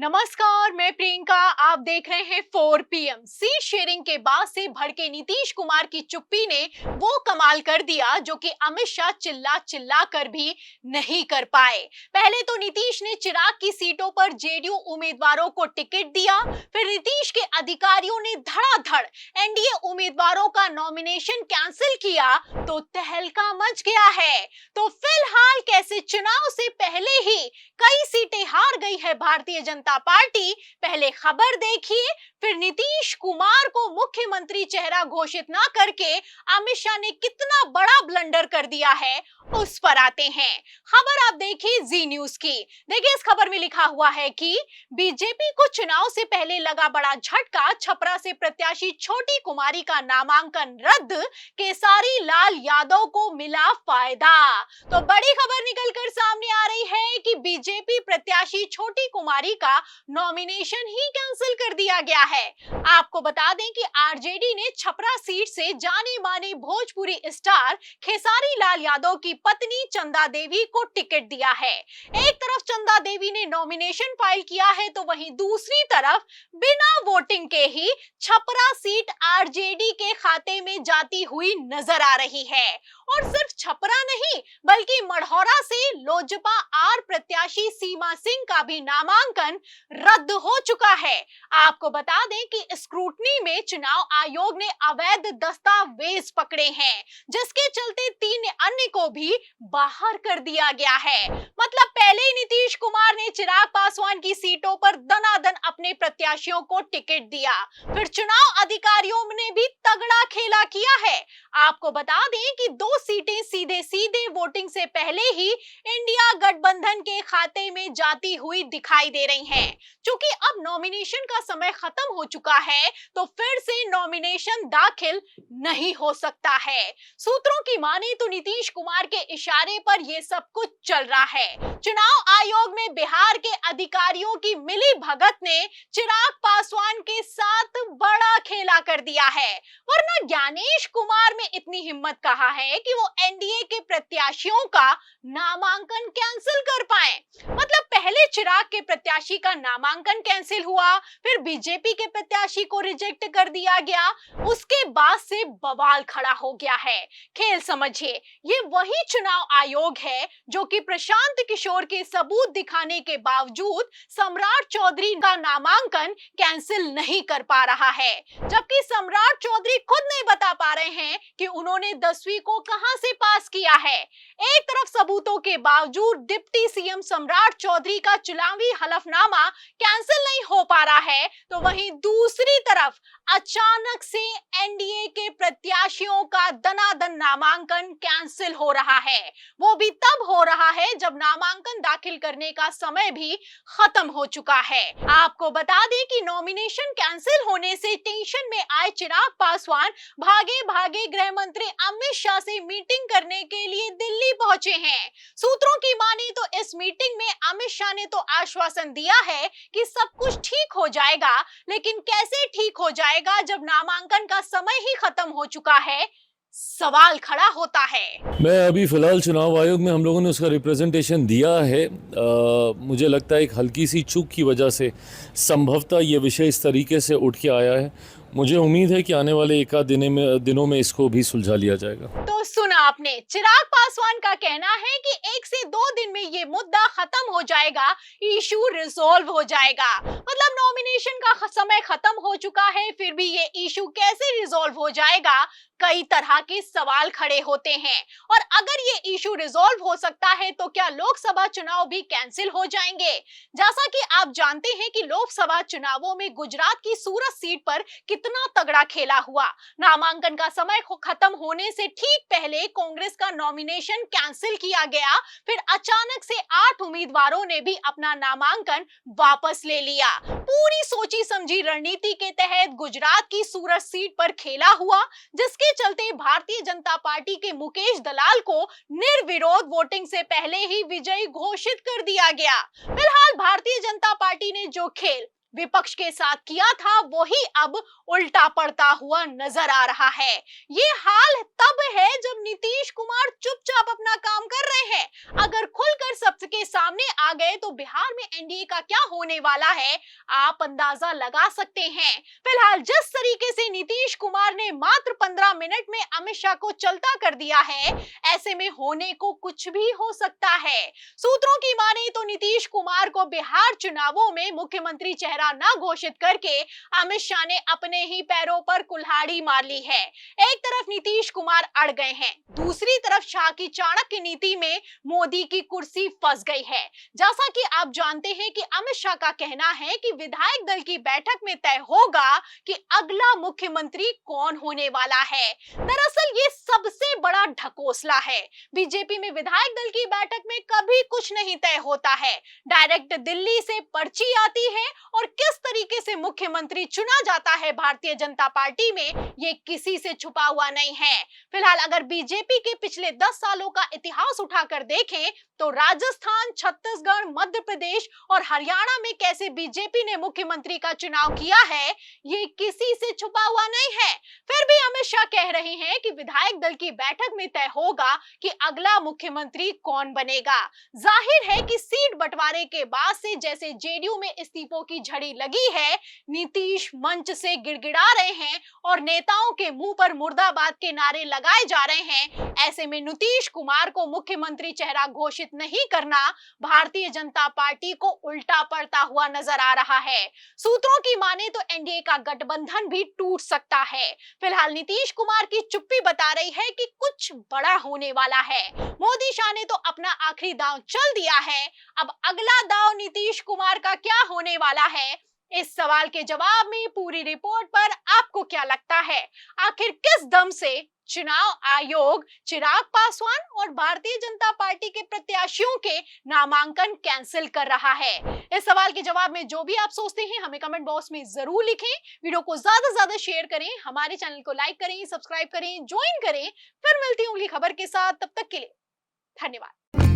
नमस्कार, मैं प्रियंका। आप देख रहे हैं 4 पीएम। सीट शेयरिंग के बाद से भड़के नीतीश कुमार की चुप्पी ने वो कमाल कर दिया जो कि अमित शाह चिल्ला चिल्ला कर भी नहीं कर पाए। पहले तो नीतीश ने चिराग की सीटों पर जेडीयू उम्मीदवारों को टिकट दिया, फिर नीतीश के अधिकारियों ने धड़ाधड़ एनडीए उम्मीदवारों का नॉमिनेशन कैंसिल किया तो तहलका मच गया है। तो फिलहाल कैसे चुनाव से पहले ही कई सीटें हार गई है भारतीय जनता पार्टी, पहले खबर देखिए। फिर नीतीश कुमार को मुख्यमंत्री चेहरा घोषित ना करके अमित शाह ने कितना बड़ा ब्लंडर कर दिया है, उस पर आते हैं। खबर आप देखिए जी न्यूज की। देखिए, इस खबर में लिखा हुआ है कि बीजेपी को चुनाव से पहले लगा बड़ा झटका, छपरा से प्रत्याशी छोटी कुमारी का नामांकन रद्द, केसारी लाल यादव को मिला फायदा। तो बड़ी खबर निकलकर सामने आ रही है कि बीजेपी प्रत्याशी छोटी कुमारी का नॉमिनेशन ही कैंसिल कर दिया गया है। आपको बता दें कि आरजेडी ने छपरा सीट से जाने माने भोजपुरी स्टार खेसारी लाल यादव की पत्नी चंदा देवी को टिकट दिया है। एक तरफ चंदा देवी ने नॉमिनेशन फाइल किया है तो वहीं दूसरी तरफ बिना वोटिंग के ही छपरा सीट आरजेडी के खाते में जाती हुई नजर आ रही है। और सिर्फ छपरा नहीं बल्कि मढ़ौरा से लोजपा आर प्रत्याशी सीमा सिंह का भी नामांकन रद्द हो चुका है। आपको बता दें कि स्क्रूटनी में चुनाव आयोग ने अवैध दस्तावेज पकड़े हैं, जिसके चलते 3 अन्य को भी बाहर कर दिया गया है। मतलब पहले ही नीतीश कुमार ने चिराग पासवान की सीटों पर दनादन अपने प्रत्याशियों को टिकट दिया, फिर चुनाव अधिकारियों ने भी तगड़ा खेला किया है। आपको बता दें कि 2 सीटें सीधे सीधे वोटिंग से पहले ही इंडिया गठबंधन के खाते में जाती हुई दिखाई दे रही हैं। क्योंकि अब नॉमिनेशन का समय खत्म हो चुका है तो फिर से नॉमिनेशन दाखिल नहीं हो सकता है। सूत्रों की माने तो नीतीश कुमार के इशारे पर यह सब कुछ चल रहा है। चुनाव आयोग में बिहार के अधिकारियों की मिली भगत ने चिराग पासवान के साथ बड़ा खेला कर दिया है, वरना ज्ञानेश कुमार में इतनी हिम्मत कहाँ है कि वो एनडीए के प्रत्याशियों का नामांकन कैंसिल कर पाए। मतलब पहले चिराग के प्रत्याशी का नामांकन कैंसिल हुआ, फिर बीजेपी के प्रत्याशी को रिजेक्ट कर दिया गया, उसके बाद से बवाल खड़ा हो गया है। खेल समझिए, ये वही चुनाव आयोग है जो कि प्रशांत किशोर के सबूत दिखाने के बावजूद सम्राट चौधरी का नामांकन कैंसिल नहीं कर पा रहा है, जबकि सम्राट चौधरी खुद नहीं बता पा रहे हैं कि उन्होंने 10वीं को कहां से पास किया है। एक तरफ सबूतों के बावजूद डिप्टी सीएम सम्राट चौधरी का चुनावी हलफनामा कैंसिल नहीं हो पा रहा है, तो वहीं दूसरी तरफ अचानक से एनडीए के प्रत्याशियों का दनादन नामांकन कैंसिल हो रहा है। वो भी तब हो रहा है जब नामांकन दाखिल करने का समय भी खत्म हो चुका है। आपको बता दें कि नॉमिनेशन कैंसिल होने से टेंशन में आए चिराग पासवान भागे भागे गृह मंत्री अमित शाह से मीटिंग करने के लिए दिल्ली पहुंचे हैं। सूत्रों की माने तो इस मीटिंग में अमित शाह ने तो आश्वासन दिया है कि सब कुछ ठीक हो जाएगा, लेकिन कैसे ठीक हो जाएगा जब नामांकन का समय ही खत्म हो चुका है, सवाल खड़ा होता है। मैं अभी फ़िलहाल चुनाव आयोग में हम लोगों ने उसका रिप्रेजेंटेशन दिया है। मुझे लगता है एक हल्की सी चूक की वजह से संभवतः ये विषय इस तरीके से उठ के आया है। मुझे उम्मीद है कि आने वाले एक आध दिनों में इसको भी सुलझा लिया जाएगा। तो सुना आपने, चिराग पासवान का कहना है कि 1 से 2 दिन में ये मुद्दा खत्म हो जाएगा, इशू रिजॉल्व हो जाएगा। मतलब नॉमिनेशन का समय खत्म हो चुका है, फिर भी ये इशू कैसे रिजॉल्व हो जाएगा, कई तरह के सवाल खड़े होते हैं। और अगर ये इशू रिजॉल्व हो सकता है तो क्या लोकसभा चुनाव भी कैंसिल हो जाएंगे? जैसा कि आप जानते हैं कि लोकसभा चुनावों में गुजरात की सूरत सीट पर कितना तगड़ा खेला हुआ। नामांकन का समय खत्म होने से ठीक पहले कांग्रेस का नॉमिनेशन कैंसिल किया गया, फिर अचानक से 8 उम्मीदवारों ने भी अपना नामांकन वापस ले लिया। पूरी सोची समझी रणनीति के तहत गुजरात की सूरत सीट पर खेला हुआ, जिसके चलते भारतीय जनता पार्टी के मुकेश दलाल को निर्विरोध वोटिंग से पहले ही विजयी घोषित कर दिया गया। फिलहाल भारतीय जनता पार्टी ने जो खेल विपक्ष के साथ किया था वही अब उल्टा पड़ता हुआ नजर आ रहा है। ये हाल तब है जब नीतीश कुमार चुपचाप अपना काम कर रहे हैं। अगर खुलकर सबके सामने आ गए तो बिहार में एनडीए का क्या होने वाला है आप अंदाजा लगा सकते हैं। फिलहाल जिस तरीके से नीतीश कुमार ने मात्र 15 मिनट में अमित शाह को चलता कर दिया है, ऐसे में होने को कुछ भी हो सकता है। सूत्रों की माने तो नीतीश कुमार को बिहार चुनावों में मुख्यमंत्री चेहरा न घोषित करके अमित शाह ने अपने ही पैरों पर कुल्हाड़ी मार ली है। एक तरफ नीतीश कुमार अड़ गए हैं, दूसरी तरफ शाह की चाणक्य नीति में मोदी की कुर्सी फंस गई है। जैसा कि आप जानते हैं कि अमित शाह का कहना है कि विधायक दल की बैठक में तय होगा कि अगला मुख्यमंत्री कौन होने वाला है। दरअसल ये सबसे बड़ा ढकोसला है। बीजेपी में विधायक दल की बैठक में कभी कुछ नहीं तय होता है, डायरेक्ट दिल्ली से पर्ची आती है और किस तरीके से मुख्यमंत्री चुना जाता है भारतीय जनता पार्टी में ये किसी से छुपा हुआ नहीं है। फिलहाल अगर बीजेपी के पिछले 10 सालों का इतिहास उठाकर देखें तो राजस्थान, छत्तीसगढ़, मध्य प्रदेश और हरियाणा में कैसे बीजेपी ने मुख्यमंत्री का चुनाव किया है ये किसी से छुपा हुआ नहीं है। फिर भी अमित शाह कह रहे हैं कि विधायक दल की बैठक में तय होगा कि अगला मुख्यमंत्री कौन बनेगा। जाहिर है कि सीट बंटवारे के बाद से जैसे जेडीयू में इस्तीफों की झड़ी लगी है, नीतीश मंच से गिड़गिड़ा रहे हैं और नेताओं के मुंह पर मुर्दाबाद के नारे लगाए जा रहे हैं। ऐसे में नीतीश कुमार को मुख्यमंत्री चेहरा घोषित नहीं करना भारतीय जनता पार्टी को उल्टा पड़ता हुआ नजर आ रहा है। सूत्रों की माने तो एनडीए का गठबंधन भी टूट सकता है। फिलहाल नीतीश कुमार की चुप्पी बता रही है कि कुछ बड़ा होने वाला है। मोदी शाह ने तो अपना आखिरी दांव चल दिया है, अब अगला दांव नीतीश कुमार का क्या होने वाला है? इस सवाल के जवाब में पूरी रिपोर्ट पर आपको क्या लगता है? आखिर किस दम से चुनाव आयोग चिराग पासवान और भारतीय जनता पार्टी के प्रत्याशियों के नामांकन कैंसिल कर रहा है? इस सवाल के जवाब में जो भी आप सोचते हैं हमें कमेंट बॉक्स में जरूर लिखें। वीडियो को ज्यादा से ज्यादा शेयर करें, हमारे चैनल को लाइक करें, सब्सक्राइब करें, ज्वाइन करें। फिर मिलती हूँ अगली खबर के साथ, तब तक के लिए धन्यवाद।